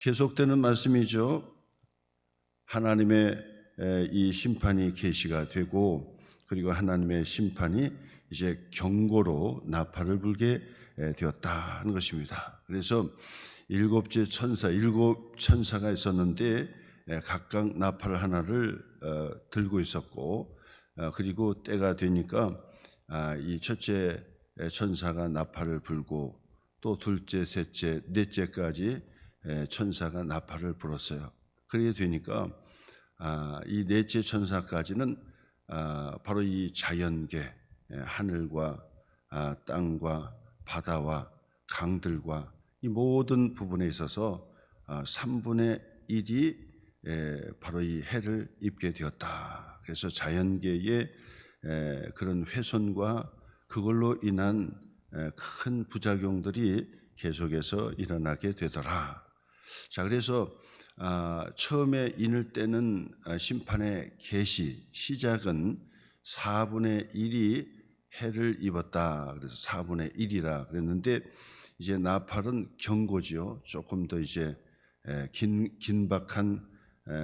계속되는 말씀이죠. 하나님의 이 심판이 계시가 되고, 그리고 하나님의 심판이 이제 경고로 나팔을 불게 되었다 하는 것입니다. 그래서 일곱 천사가 있었는데 각각 나팔 하나를 들고 있었고, 그리고 때가 되니까 이 첫째 천사가 나팔을 불고, 또 둘째, 셋째, 넷째까지 천사가 나팔을 불었어요. 그렇게 되니까 이 넷째 천사까지는 바로 이 자연계, 하늘과 땅과 바다와 강들과 이 모든 부분에 있어서 3분의 1이 바로 이 해를 입게 되었다. 그래서 자연계의 그런 훼손과 그걸로 인한 큰 부작용들이 계속해서 일어나게 되더라. 자, 그래서 처음에 인을 때는 심판의 계시, 시작은 4분의 1이 해를 입었다. 그래서 4분의 1이라 그랬는데, 이제 나팔은 경고지요. 조금 더 이제 긴박한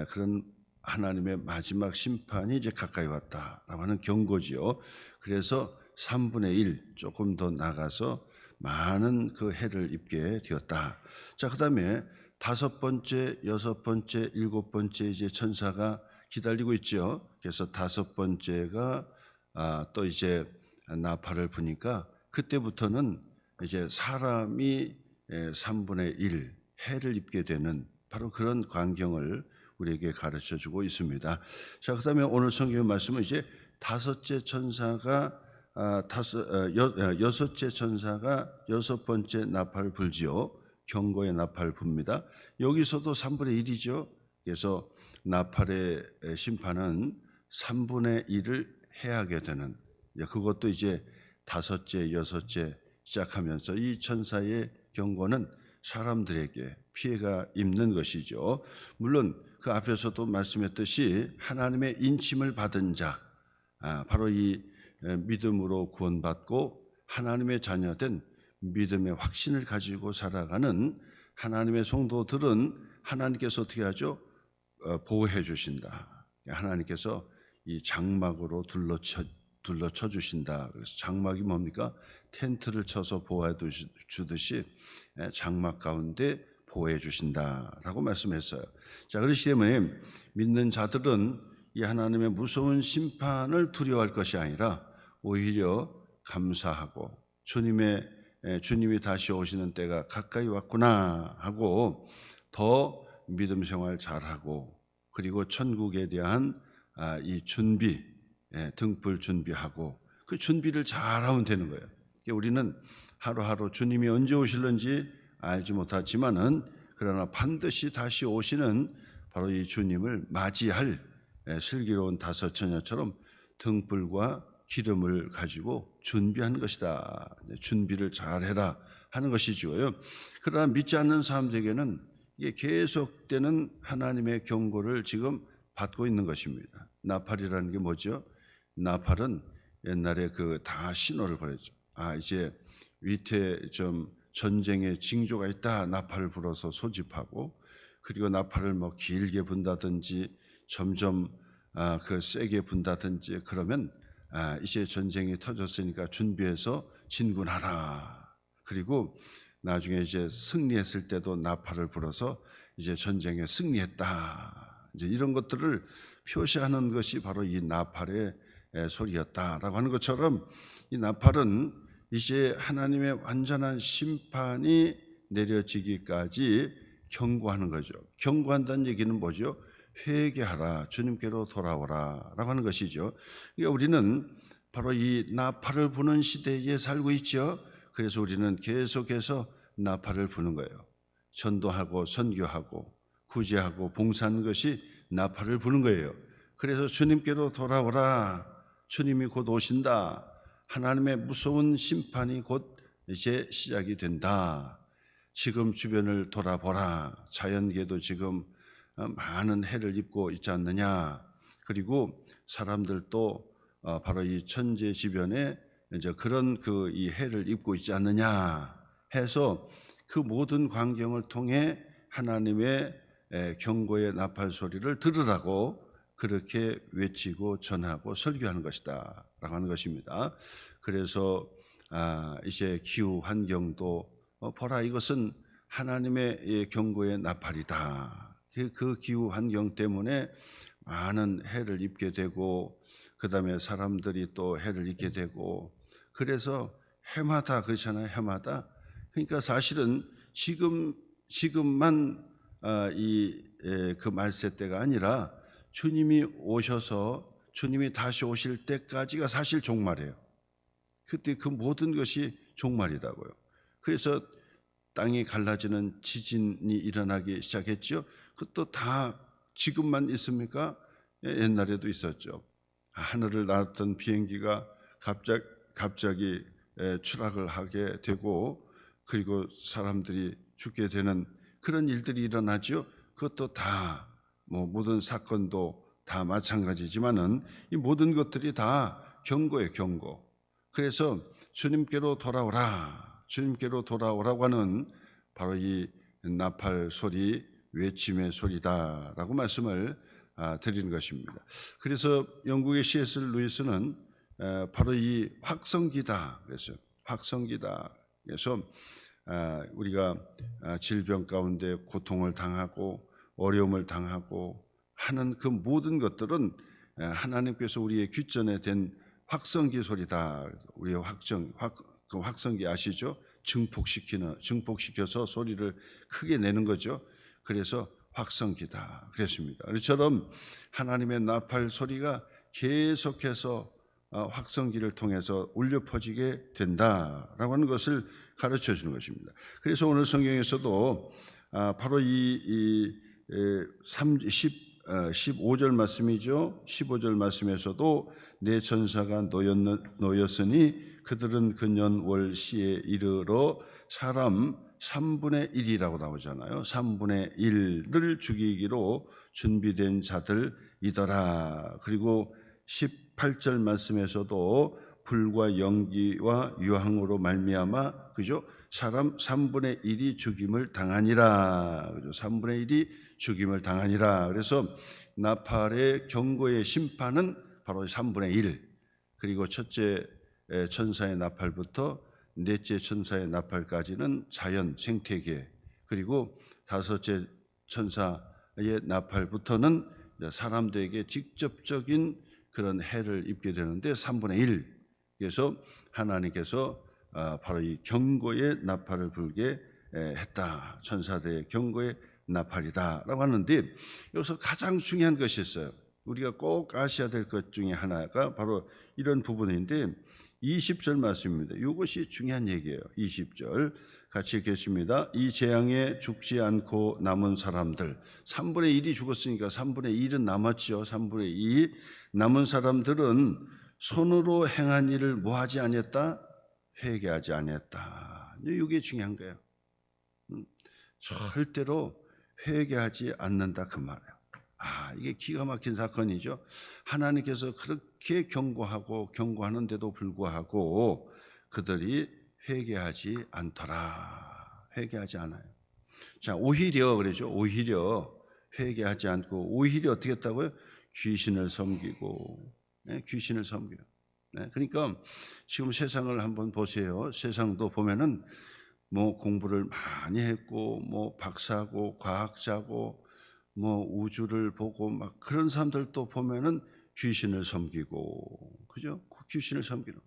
그런 하나님의 마지막 심판이 이제 가까이 왔다라고 하는 경고지요. 그래서 3분의 1 조금 더 나가서 많은 그 해를 입게 되었다. 자, 그다음에 다섯 번째, 여섯 번째, 일곱 번째 이제 천사가 기다리고 있죠. 그래서 다섯 번째가 또 이제 나팔을 부니까 그때부터는 이제 사람이 3분의 1 해를 입게 되는 바로 그런 광경을 우리에게 가르쳐 주고 있습니다. 자, 그다음에 오늘 성경 말씀은 이제 다섯째 천사가 여섯째 천사가 여섯 번째 나팔을 불지요. 경고의 나팔을 붑니다. 여기서도 3분의 1이죠. 그래서 나팔의 심판은 3분의 1을 해하게 되는, 그것도 이제 다섯째, 여섯째 시작하면서 이 천사의 경고는 사람들에게 피해가 입는 것이죠. 물론 그 앞에서도 말씀했듯이 하나님의 인침을 받은 자, 바로 이 믿음으로 구원받고 하나님의 자녀된 믿음의 확신을 가지고 살아가는 하나님의 성도들은 하나님께서 어떻게 하죠? 보호해 주신다. 하나님께서 이 장막으로 둘러쳐 주신다. 그래서 장막이 뭡니까? 텐트를 쳐서 보호해 주듯이 장막 가운데 보호해 주신다라고 말씀했어요. 자, 그렇기 때문에 믿는 자들은 이 하나님의 무서운 심판을 두려워할 것이 아니라 오히려 감사하고 주님이 다시 오시는 때가 가까이 왔구나 하고 더 믿음 생활 잘하고, 그리고 천국에 대한 이 준비, 등불 준비하고 그 준비를 잘하면 되는 거예요. 우리는 하루하루 주님이 언제 오실는지 알지 못하지만은 그러나 반드시 다시 오시는 바로 이 주님을 맞이할 슬기로운 다섯 처녀처럼 등불과 기름을 가지고 준비하는 것이다. 준비를 잘해라 하는 것이지요. 그러나 믿지 않는 사람들에게는 이게 계속되는 하나님의 경고를 지금 받고 있는 것입니다. 나팔이라는 게 뭐죠? 나팔은 옛날에 다 신호를 보냈죠. 이제 위태 좀 전쟁의 징조가 있다. 나팔을 불어서 소집하고, 그리고 나팔을 뭐 길게 분다든지 점점 세게 분다든지 그러면 이제 전쟁이 터졌으니까 준비해서 진군하라. 그리고 나중에 이제 승리했을 때도 나팔을 불어서 이제 전쟁에 승리했다. 이제 이런 것들을 표시하는 것이 바로 이 나팔의 소리였다라고 하는 것처럼, 이 나팔은 이제 하나님의 완전한 심판이 내려지기까지 경고하는 거죠. 경고한다는 얘기는 뭐죠? 회개하라, 주님께로 돌아오라 라고 하는 것이죠. 그러니까 우리는 바로 이 나팔을 부는 시대에 살고 있죠. 그래서 우리는 계속해서 나팔을 부는 거예요. 전도하고 선교하고 구제하고 봉사하는 것이 나팔을 부는 거예요. 그래서 주님께로 돌아오라, 주님이 곧 오신다, 하나님의 무서운 심판이 곧 이제 시작이 된다. 지금 주변을 돌아보라. 자연계도 지금 많은 해를 입고 있지 않느냐. 그리고 사람들도 바로 이 천재지변에 이제 그런 이 해를 입고 있지 않느냐 해서 그 모든 광경을 통해 하나님의 경고의 나팔 소리를 들으라고 그렇게 외치고 전하고 설교하는 것이다 라고 하는 것입니다. 그래서 이제 기후 환경도 보라, 이것은 하나님의 경고의 나팔이다. 그 기후 환경 때문에 많은 해를 입게 되고, 그 다음에 사람들이 또 해를 입게 되고, 그래서 해마다 그렇잖아요. 해마다. 그러니까 사실은 지금만 그 말세 때가 아니라 주님이 오셔서 주님이 다시 오실 때까지가 사실 종말이에요. 그때 그 모든 것이 종말이라고요. 그래서 땅이 갈라지는 지진이 일어나기 시작했죠. 그것도 다 지금만 있습니까? 옛날에도 있었죠. 하늘을 날았던 비행기가 갑자기 추락을 하게 되고, 그리고 사람들이 죽게 되는 그런 일들이 일어나죠. 그것도 다 모든 사건도 다 마찬가지지만은 이 모든 것들이 다 경고예요, 경고. 그래서 주님께로 돌아오라, 주님께로 돌아오라고 하는 바로 이 나팔 소리, 외침의 소리다라고 말씀을 드리는 것입니다. 그래서 영국의 C.S. 루이스는 바로 이 확성기다 그랬어요. 확성기다. 그래서 우리가 질병 가운데 고통을 당하고 어려움을 당하고 하는 그 모든 것들은 하나님께서 우리의 귓전에 댄 확성기 소리다. 우리의 그 확성기 아시죠? 증폭시켜서 소리를 크게 내는 거죠. 그래서 확성기다 그랬습니다. 이처럼 하나님의 나팔 소리가 계속해서 확성기를 통해서 울려 퍼지게 된다라고 하는 것을 가르쳐 주는 것입니다. 그래서 오늘 성경에서도 바로 이 15절 말씀이죠. 15절 말씀에서도 내 천사가 놓였으니 그들은 근년 시에 이르러 사람 3분의 1이라고 나오잖아요. 3분의 1을 죽이기로 준비된 자들이더라. 그리고 18절 말씀에서도 불과 연기와 유황으로 말미암아, 그죠? 사람 3분의 1이 죽임을 당하니라. 그죠? 3분의 1이 죽임을 당하니라. 그래서 나팔의 경고의 심판은 바로 3분의 1. 그리고 첫째 천사의 나팔부터 넷째 천사의 나팔까지는 자연 생태계, 그리고 다섯째 천사의 나팔부터는 사람들에게 직접적인 그런 해를 입게 되는데 3분의 1. 그래서 하나님께서 바로 이 경고의 나팔을 불게 했다. 천사들의 경고의 나팔이다라고 하는데, 여기서 가장 중요한 것이 있어요. 우리가 꼭 아셔야 될 것 중에 하나가 바로 이런 부분인데 20절 말씀입니다. 이것이 중요한 얘기예요. 20절 같이 읽겠습니다. 이 재앙에 죽지 않고 남은 사람들, 3분의 1이 죽었으니까 3분의 1은 남았죠. 3분의 2 남은 사람들은 손으로 행한 일을 뭐하지 아니했다? 회개하지 아니했다. 이게 중요한 거예요. 절대로 회개하지 않는다 그 말이에요. 이게 기가 막힌 사건이죠. 하나님께서 그렇게 경고하는데도 불구하고 그들이 회개하지 않더라. 회개하지 않아요. 자, 오히려 그러죠. 오히려 회개하지 않고 오히려 어떻게 했다고요? 귀신을 섬기고, 귀신을 섬겨요. 그러니까 지금 세상을 한번 보세요. 세상도 보면은 공부를 많이 했고 박사고 과학자고 우주를 보고 막 그런 사람들도 보면은 귀신을 섬기고, 그죠? 귀신을 섬기는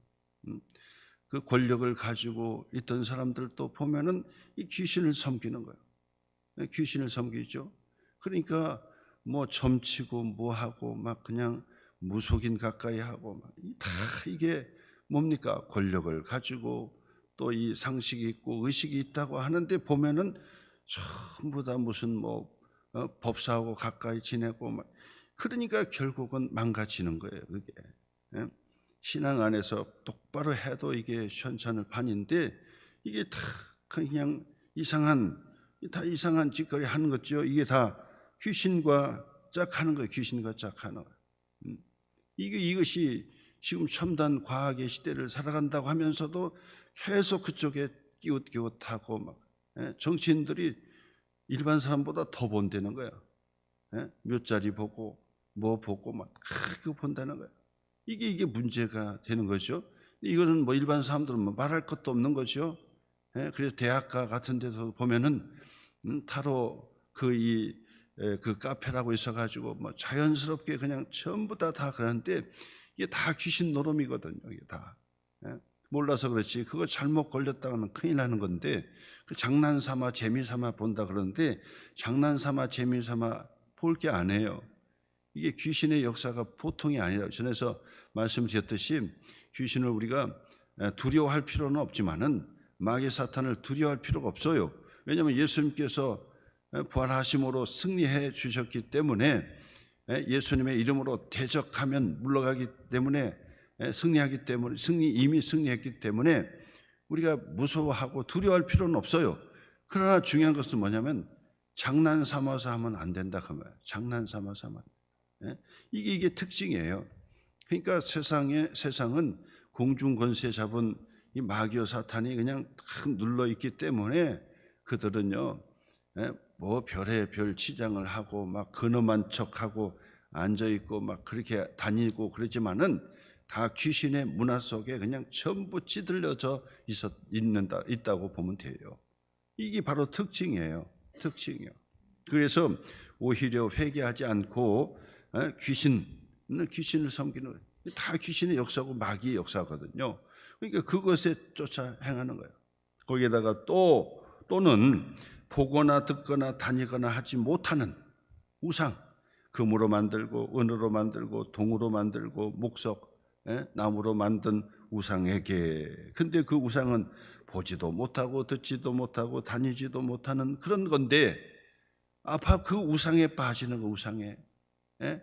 그 권력을 가지고 있던 사람들도 보면은 이 귀신을 섬기는 거예요. 귀신을 섬기죠. 그러니까 점치고 하고 막 그냥 무속인 가까이 하고 다 이게 뭡니까? 권력을 가지고 또 이 상식이 있고 의식이 있다고 하는데 보면은 전부 다 무슨 법사하고 가까이 지내고 그러니까 결국은 망가지는 거예요. 그게 신앙 안에서 똑바로 해도 이게 시원찮을 판인데 이게 다 그냥 이상한 짓거리 하는 거죠. 이게 다 귀신과 짝하는 거예요. 귀신과 짝하는 거예요. 이것이 지금 첨단 과학의 시대를 살아간다고 하면서도 계속 그쪽에 끼웃끼웃하고 정치인들이 일반 사람보다 더 본다는 거야. 예? 몇 자리 보고 뭐 보고 막 그거 본다는 거야. 이게 문제가 되는 거죠. 이거는 뭐 일반 사람들은 뭐 말할 것도 없는 거죠. 예? 그래서 대학가 같은 데서 보면은 타로 그 카페라고 있어가지고 뭐 자연스럽게 그냥 전부 다 그러는데 이게 다 귀신 노름이거든요. 이게 다. 예? 몰라서 그렇지. 그거 잘못 걸렸다가는 큰일 나는 건데 그 장난삼아 재미삼아 본다 그러는데 장난삼아 재미삼아 볼 게 아니에요. 이게 귀신의 역사가 보통이 아니라 전에서 말씀드렸듯이 귀신을 우리가 두려워할 필요는 없지만은 마귀 사탄을 두려워할 필요가 없어요. 왜냐하면 예수님께서 부활하심으로 승리해 주셨기 때문에 예수님의 이름으로 대적하면 물러가기 때문에 승리하기 때문에 이미 승리했기 때문에 우리가 무서워하고 두려워할 필요는 없어요. 그러나 중요한 것은 뭐냐면 장난 삼아서 하면 안 된다 그 말이에요. 장난 삼아서 하면 이게 특징이에요. 그러니까 세상은 공중 권세 잡은 이 마귀와 사탄이 그냥 탁 눌러 있기 때문에 그들은요 뭐 별의 별 치장을 하고 막 근엄한 척하고 앉아 있고 막 그렇게 다니고 그러지만은 다 귀신의 문화 속에 그냥 전부 찌들려져 있다고 보면 돼요. 이게 바로 특징이에요. 그래서 오히려 회개하지 않고 귀신을 섬기는 거예요. 다 귀신의 역사고 마귀의 역사거든요. 그러니까 그것에 쫓아 행하는 거예요. 거기에다가 또는 보거나 듣거나 다니거나 하지 못하는 우상, 금으로 만들고 은으로 만들고 동으로 만들고 목석, 나무로 만든 우상에게. 근데 그 우상은 보지도 못하고 듣지도 못하고 다니지도 못하는 그런 건데 그 우상에 빠지는 거,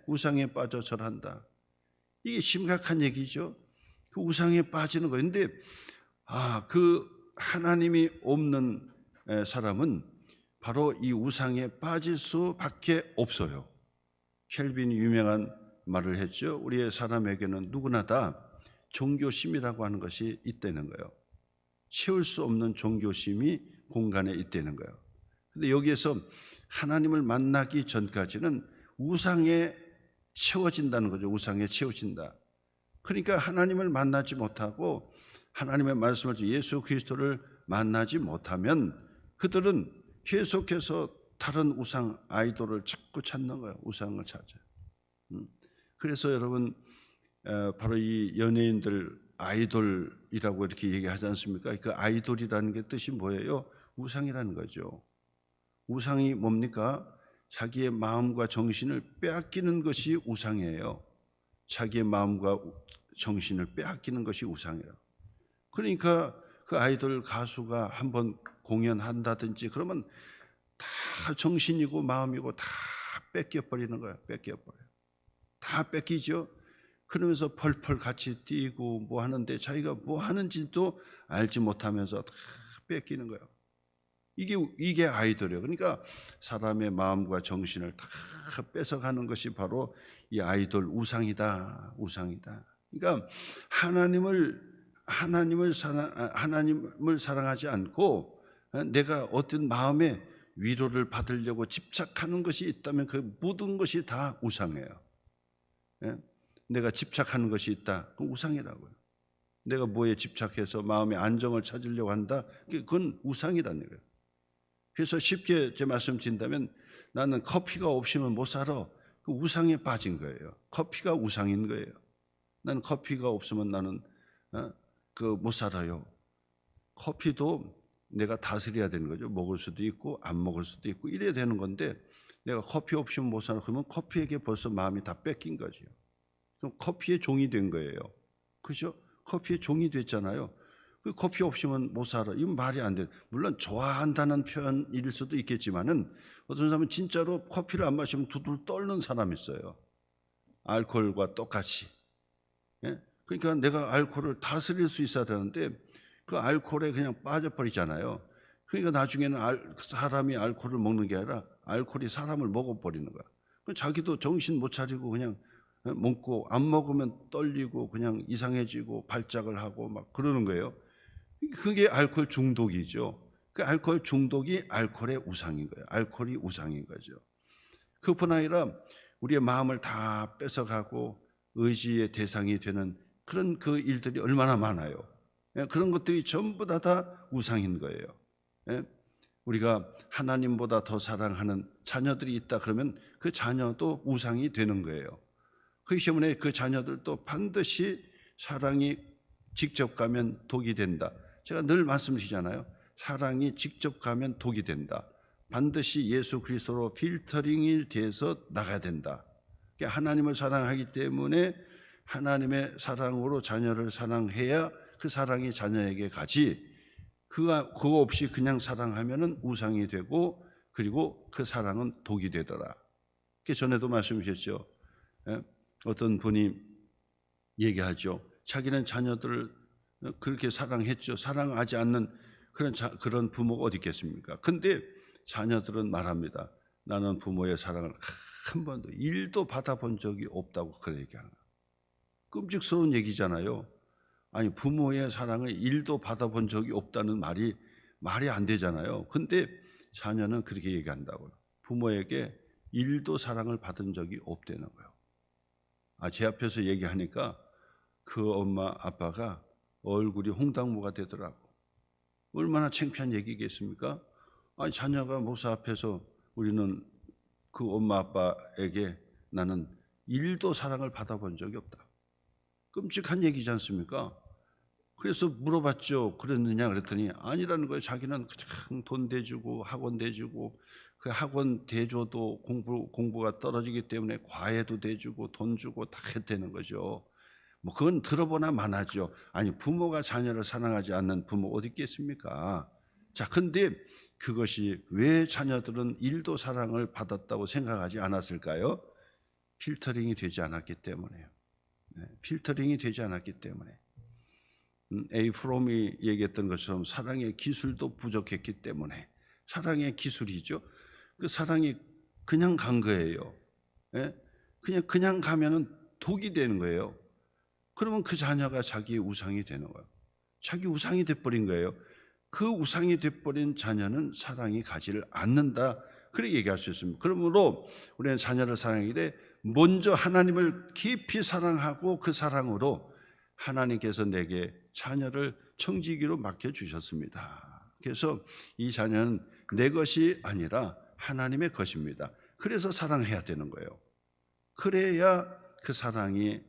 우상에 빠져 절한다. 이게 심각한 얘기죠. 그 우상에 빠지는 거. 근데 그 하나님이 없는 사람은 바로 이 우상에 빠질 수밖에 없어요. 켈빈이 유명한 말을 했죠. 우리의 사람에게는 누구나 다 종교심이라고 하는 것이 있다는 거예요. 채울 수 없는 종교심이 공간에 있다는 거예요. 근데 여기에서 하나님을 만나기 전까지는 우상에 채워진다는 거죠. 우상에 채워진다. 그러니까 하나님을 만나지 못하고 하나님의 말씀을 예수 그리스도를 만나지 못하면 그들은 계속해서 다른 우상 아이돌을 자꾸 찾는 거예요. 우상을 찾아요. 그래서 여러분 바로 이 연예인들 아이돌이라고 이렇게 얘기하지 않습니까? 그 아이돌이라는 게 뜻이 뭐예요? 우상이라는 거죠. 우상이 뭡니까? 자기의 마음과 정신을 빼앗기는 것이 우상이에요. 자기의 마음과 정신을 빼앗기는 것이 우상이에요. 그러니까 그 아이돌 가수가 한번 공연한다든지 그러면 다 정신이고 마음이고 다 뺏겨버리는 거예요. 다 뺏기죠. 그러면서 펄펄 같이 뛰고 뭐 하는데 자기가 뭐 하는지도 알지 못하면서 다 뺏기는 거예요. 이게 아이돌이에요. 그러니까 사람의 마음과 정신을 다 뺏어가는 것이 바로 이 아이돌 우상이다. 그러니까 하나님을 사랑하지 않고 내가 어떤 마음에 위로를 받으려고 집착하는 것이 있다면 그 모든 것이 다 우상이에요. 내가 집착하는 것이 있다. 그건 우상이라고요. 내가 뭐에 집착해서 마음의 안정을 찾으려고 한다. 그건 우상이라는 거예요. 그래서 쉽게 제 말씀 드린다면 나는 커피가 없이는 못 살아. 그 우상에 빠진 거예요. 커피가 우상인 거예요. 나는 커피가 없으면 나는 못 살아요. 커피도 내가 다스려야 되는 거죠. 먹을 수도 있고 안 먹을 수도 있고 이래야 되는 건데 내가 커피 없이는 못 살아. 그러면 커피에게 벌써 마음이 다 뺏긴 거죠. 그럼 커피의 종이 된 거예요. 그죠? 커피의 종이 됐잖아요. 그 커피 없이는 못 살아. 이건 말이 안 돼. 물론 좋아한다는 표현일 수도 있겠지만은 어떤 사람은 진짜로 커피를 안 마시면 두들 떨는 사람이 있어요. 알코올과 똑같이. 그러니까 내가 알코올을 다스릴 수 있어야 되는데 그 알코올에 그냥 빠져버리잖아요. 그러니까 나중에는 사람이 알코올을 먹는 게 아니라 알코올이 사람을 먹어버리는 거야. 자기도 정신 못 차리고 그냥 먹고 안 먹으면 떨리고 그냥 이상해지고 발작을 하고 막 그러는 거예요. 그게 알코올 중독이죠. 그 알코올 중독이 알코올의 우상인 거예요. 알코올이 우상인 거죠. 그뿐 아니라 우리의 마음을 다 뺏어가고 의지의 대상이 되는 그런 그 일들이 얼마나 많아요. 그런 것들이 전부 다 우상인 거예요. 우리가 하나님보다 더 사랑하는 자녀들이 있다 그러면 그 자녀도 우상이 되는 거예요. 그렇기 때문에 그 자녀들도 반드시 사랑이 직접 가면 독이 된다. 제가 늘 말씀드리잖아요. 사랑이 직접 가면 독이 된다. 반드시 예수 그리스도로 필터링이 돼서 나가야 된다. 하나님을 사랑하기 때문에 하나님의 사랑으로 자녀를 사랑해야 그 사랑이 자녀에게 가지, 그거 없이 그냥 사랑하면은 우상이 되고, 그리고 그 사랑은 독이 되더라. 전에도 말씀하셨죠. 어떤 분이 얘기하죠. 자기는 자녀들을 그렇게 사랑했죠. 사랑하지 않는 그런 부모가 어디 있겠습니까? 근데 자녀들은 말합니다. 나는 부모의 사랑을 한 번도 1도 받아본 적이 없다고 그런 얘기하는 거예요. 끔찍스러운 얘기잖아요. 아니, 부모의 사랑을 1도 받아본 적이 없다는 말이 안 되잖아요. 근데 자녀는 그렇게 얘기한다고요. 부모에게 1도 사랑을 받은 적이 없다는 거예요. 제 앞에서 얘기하니까 그 엄마 아빠가 얼굴이 홍당무가 되더라고. 얼마나 창피한 얘기겠습니까? 자녀가 목사 앞에서 우리는 그 엄마 아빠에게 나는 1도 사랑을 받아본 적이 없다. 끔찍한 얘기지 않습니까? 그래서 물어봤죠. 그랬느냐 그랬더니 아니라는 거예요. 자기는 그냥 돈 대주고 학원 대주고, 그 학원 대줘도 공부가 떨어지기 때문에 과외도 대주고 돈 주고 다 했다는 거죠. 뭐 그건 들어보나 마나죠. 아니, 부모가 자녀를 사랑하지 않는 부모 어디 있겠습니까? 자, 근데 그것이 왜 자녀들은 1도 사랑을 받았다고 생각하지 않았을까요? 필터링이 되지 않았기 때문에요. 필터링이 되지 않았기 때문에. A. 프롬이 얘기했던 것처럼 사랑의 기술도 부족했기 때문에. 사랑의 기술이죠. 그 사랑이 그냥 간 거예요. 그냥 가면은 독이 되는 거예요. 그러면 그 자녀가 자기의 우상이 되는 거예요. 자기 우상이 돼버린 거예요. 그 우상이 돼버린 자녀는 사랑이 가지를 않는다. 그렇게 얘기할 수 있습니다. 그러므로 우리는 자녀를 사랑하기 때 먼저 하나님을 깊이 사랑하고 그 사랑으로 하나님께서 내게 자녀를 청지기로 맡겨주셨습니다. 그래서 이 자녀는 내 것이 아니라 하나님의 것입니다. 그래서 사랑해야 되는 거예요. 그래야 그 사랑이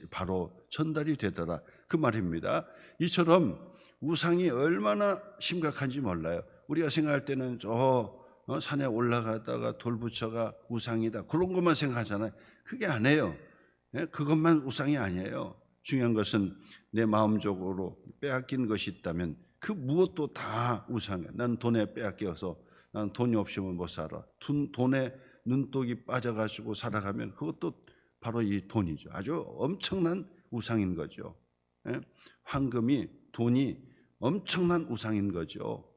바로 전달이 되더라, 그 말입니다. 이처럼 우상이 얼마나 심각한지 몰라요. 우리가 생각할 때는 산에 올라가다가 돌 붙여가 우상이다, 그런 것만 생각하잖아요. 그게 아니에요. 그것만 우상이 아니에요. 중요한 것은 내 마음적으로 빼앗긴 것이 있다면 그 무엇도 다 우상이에요. 난 돈에 빼앗겨서 난 돈이 없으면 못 살아. 돈에 눈독이 빠져가지고 살아가면 그것도 바로 이 돈이죠. 아주 엄청난 우상인 거죠. 황금이, 돈이 엄청난 우상인 거죠.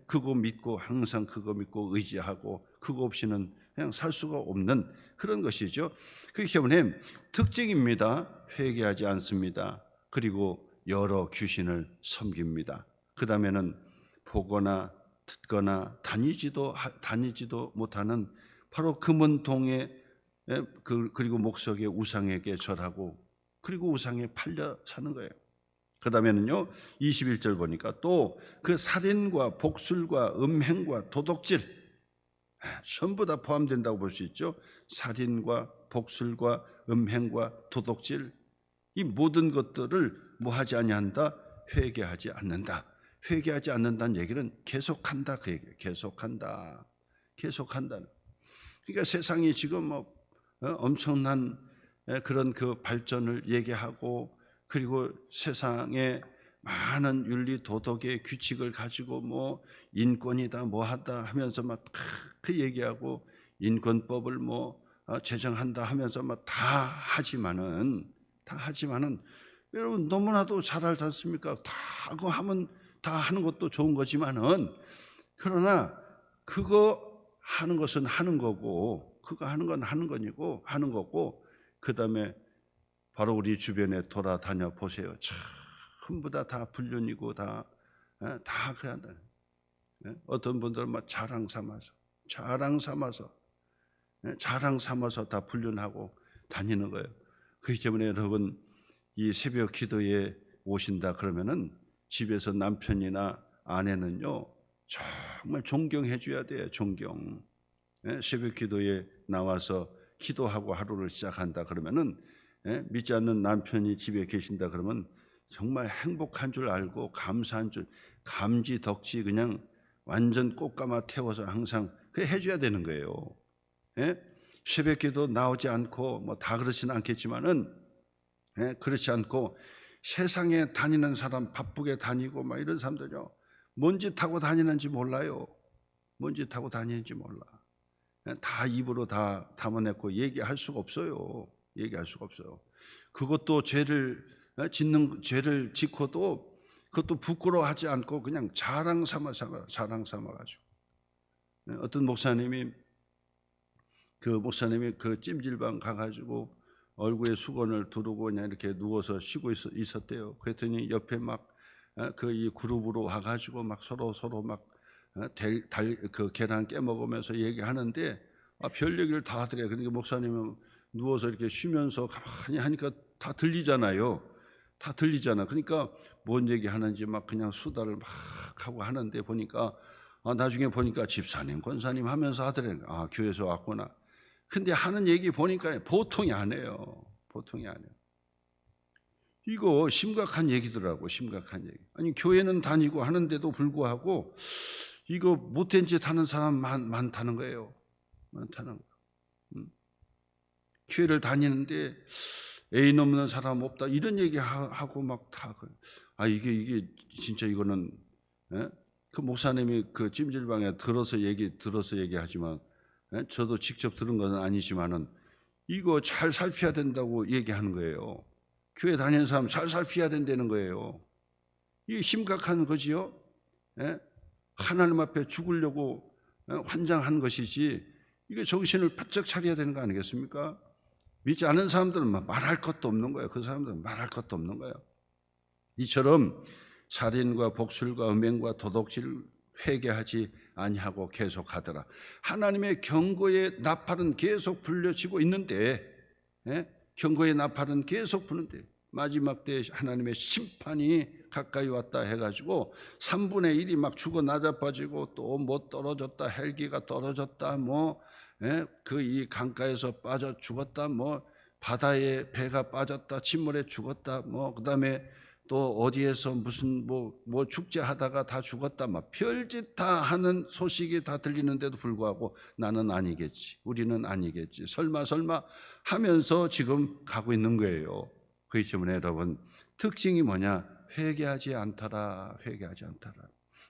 그거 믿고 항상 그거 믿고 의지하고 그거 없이는 그냥 살 수가 없는 그런 것이죠. 그렇기 때문에 특징입니다. 회개하지 않습니다. 그리고 여러 귀신을 섬깁니다. 그 다음에는 보거나 듣거나 다니지도 못하는 바로 금은동에, 그리고 목석의 우상에게 절하고 그리고 우상에 팔려 사는 거예요. 그 다음에는요 21절 보니까 또 그 살인과 복술과 음행과 도둑질, 전부 다 포함된다고 볼 수 있죠. 살인과 복술과 음행과 도둑질, 이 모든 것들을 뭐 하지 아니한다? 회개하지 않는다. 회개하지 않는다는 얘기는 계속한다, 그 얘기예요. 계속한다. 그러니까 세상이 지금 엄청난 그런 그 발전을 얘기하고, 그리고 세상에 많은 윤리 도덕의 규칙을 가지고 뭐 인권이다 뭐하다 하면서 막 그 얘기하고 인권법을 뭐 제정한다 하면서 막 다 하지만은 여러분 너무나도 잘 알지 않습니까? 다 그거 하면 다 하는 것도 좋은 거지만은, 그러나 그거 하는 것은 하는 거고, 그거 하는 건 하는 거고, 그 다음에 바로 우리 주변에 돌아다녀 보세요. 전부 다 불륜이고 다 그래야 한다. 어떤 분들은 막 자랑 삼아서 다 불륜하고 다니는 거예요. 그렇기 때문에 여러분, 이 새벽 기도에 오신다 그러면은 집에서 남편이나 아내는요 정말 존경해 줘야 돼요. 존경. 새벽 기도에 나와서 기도하고 하루를 시작한다 그러면은, 믿지 않는 남편이 집에 계신다 그러면 정말 행복한 줄 알고 감사한 줄, 감지 덕지 그냥 완전 꽃가마 태워서 항상 그래 해줘야 되는 거예요. 새벽 기도 나오지 않고 뭐 다 그렇지는 않겠지만은, 그렇지 않고 세상에 다니는 사람, 바쁘게 다니고 막 이런 사람들요 뭔 짓 하고 다니는지 몰라요. 뭔 짓 하고 다니는지 몰라. 다 입으로 다 담아내고 얘기할 수가 없어요. 얘기할 수가 없어요. 그것도 죄를 짓고도 그것도 부끄러워하지 않고 그냥 자랑 삼아가지고. 어떤 목사님이 그 찜질방 가가지고 얼굴에 수건을 두르고 그냥 이렇게 누워서 쉬고 있었대요. 그랬더니 옆에 막 그 이 그룹으로 와가지고 막 서로 막 그 계란 깨먹으면서 얘기하는데 별 얘기를 다 하더래요. 그러니까 목사님은 누워서 이렇게 쉬면서 가만히 하니까 다 들리잖아요. 다 들리잖아. 그러니까 뭔 얘기하는지 막 그냥 수다를 막 하고 하는데 보니까 나중에 보니까 집사님, 권사님 하면서 하더래요. 교회에서 왔구나. 근데 하는 얘기 보니까 보통이 아니에요. 보통이 아니에요. 이거 심각한 얘기더라고. 심각한 얘기. 아니 교회는 다니고 하는데도 불구하고 이거 못된 짓 하는 사람 많다는 거예요. 많다는 거예요. 교회를 다니는데 애인 없는 사람 없다 이런 얘기하고 막 다 이게 진짜 이거는, 그 목사님이 그 찜질방에 들어서 얘기하지만, 저도 직접 들은 건 아니지만은 이거 잘 살펴야 된다고 얘기하는 거예요. 교회 다니는 사람 잘 살펴야 된다는 거예요. 이게 심각한 거지요. 하나님 앞에 죽으려고 환장한 것이지, 이게 정신을 바짝 차려야 되는 거 아니겠습니까? 믿지 않은 사람들은 말할 것도 없는 거예요. 그 사람들은 말할 것도 없는 거예요. 이처럼 살인과 복술과 음행과 도둑질 회개하지 아니하고 계속하더라. 하나님의 경고의 나팔은 계속 불려지고 있는데, 경고의 나팔은 계속 부는데 마지막 때 하나님의 심판이 가까이 왔다 해가지고 3분의 1이 막 죽어 나자빠지고 또 뭐 떨어졌다, 헬기가 떨어졌다, 그 이 강가에서 빠져 죽었다, 바다에 배가 빠졌다, 침몰에 죽었다, 그다음에 또 어디에서 무슨 뭐 축제하다가 다 죽었다, 별짓 다 하는 소식이 다 들리는데도 불구하고 나는 아니겠지, 우리는 아니겠지, 설마 하면서 지금 가고 있는 거예요. 그렇기 때문에 여러분, 특징이 뭐냐? 회개하지 않더라.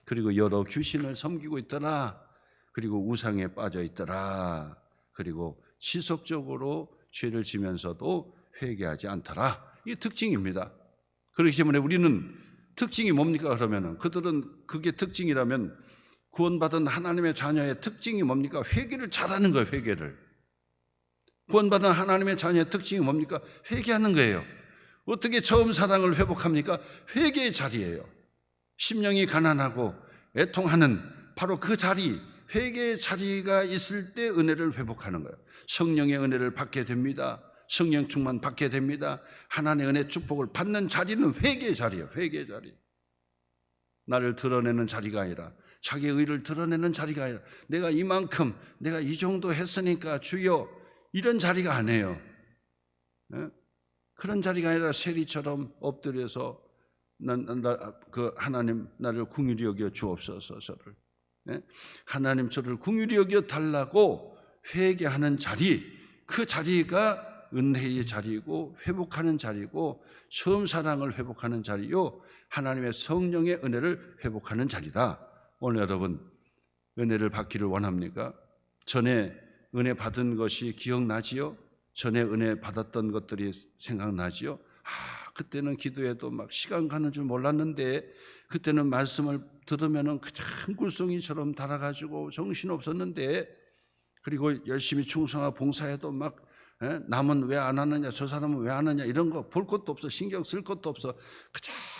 그리고 여러 귀신을 섬기고 있더라. 그리고 우상에 빠져 있더라. 그리고 지속적으로 죄를 지면서도 회개하지 않더라. 이게 특징입니다. 그렇기 때문에 우리는 특징이 뭡니까? 그러면은 그들은 그게 특징이라면 구원받은 하나님의 자녀의 특징이 뭡니까? 회개를 잘하는 거예요. 회개를. 구원받은 하나님의 자녀의 특징이 뭡니까? 회개하는 거예요. 어떻게 처음 사랑을 회복합니까? 회개의 자리예요. 심령이 가난하고 애통하는 바로 그 자리, 회개의 자리가 있을 때 은혜를 회복하는 거예요. 성령의 은혜를 받게 됩니다. 성령 충만 받게 됩니다. 하나님의 은혜 축복을 받는 자리는 회개의 자리예요. 회개의 자리. 나를 드러내는 자리가 아니라, 자기의 의를 드러내는 자리가 아니라, 내가 이만큼, 내가 이 정도 했으니까 주여, 이런 자리가 아니에요. 그런 자리가 아니라 세리처럼 엎드려서 하나님 나를 긍휼히 여겨 주옵소서, 하나님 저를 긍휼히 여겨 달라고 회개하는 자리, 그 자리가 은혜의 자리고 회복하는 자리고 처음 사랑을 회복하는 자리요, 하나님의 성령의 은혜를 회복하는 자리다. 오늘 여러분, 은혜를 받기를 원합니까? 전에 은혜 받은 것이 기억나지요? 전에 은혜 받았던 것들이 생각나지요? 그때는 기도해도 막 시간 가는 줄 몰랐는데, 그때는 말씀을 들으면은 그냥 굴송이처럼 달아가지고 정신 없었는데, 그리고 열심히 충성하고 봉사해도 막 남은 왜 안 하느냐, 저 사람은 왜 안 하느냐, 이런 거 볼 것도 없어, 신경 쓸 것도 없어.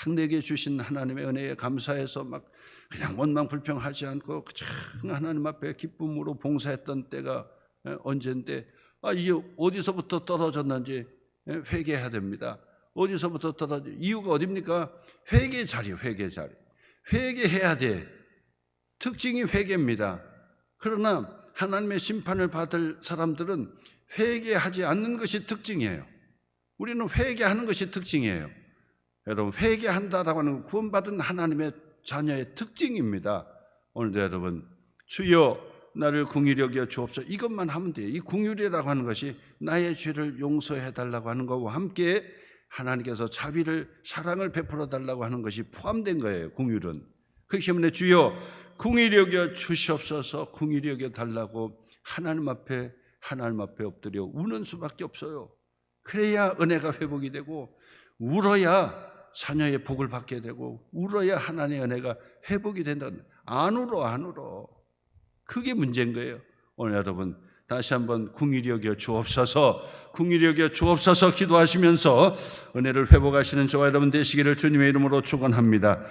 그냥 내게 주신 하나님의 은혜에 감사해서 막 그냥 원망 불평하지 않고 그냥 하나님 앞에 기쁨으로 봉사했던 때가 언젠데 이게 어디서부터 떨어졌는지 회개해야 됩니다. 어디서부터 떨어져? 이유가 어딥니까? 회개 자리, 회개 자리. 회개해야 돼. 특징이 회개입니다. 그러나 하나님의 심판을 받을 사람들은 회개하지 않는 것이 특징이에요. 우리는 회개하는 것이 특징이에요. 여러분, 회개한다라고 하는 구원받은 하나님의 자녀의 특징입니다. 오늘도 여러분, 주여 나를 긍휼히 여겨 주옵소서, 이것만 하면 돼요. 이 긍휼이라고 하는 것이 나의 죄를 용서해 달라고 하는 것과 함께 하나님께서 자비를, 사랑을 베풀어 달라고 하는 것이 포함된 거예요. 긍휼은. 그렇기 때문에 주여 긍휼히 여겨 주시옵소서, 긍휼히 여겨 달라고 하나님 앞에 엎드려 우는 수밖에 없어요. 그래야 은혜가 회복이 되고, 울어야 자녀의 복을 받게 되고, 울어야 하나님의 은혜가 회복이 된다. 안 울어. 그게 문제인 거예요. 오늘 여러분 다시 한번 긍휼히 여겨 주옵소서, 긍휼히 여겨 주옵소서 기도하시면서 은혜를 회복하시는 저와 여러분 되시기를 주님의 이름으로 축원합니다.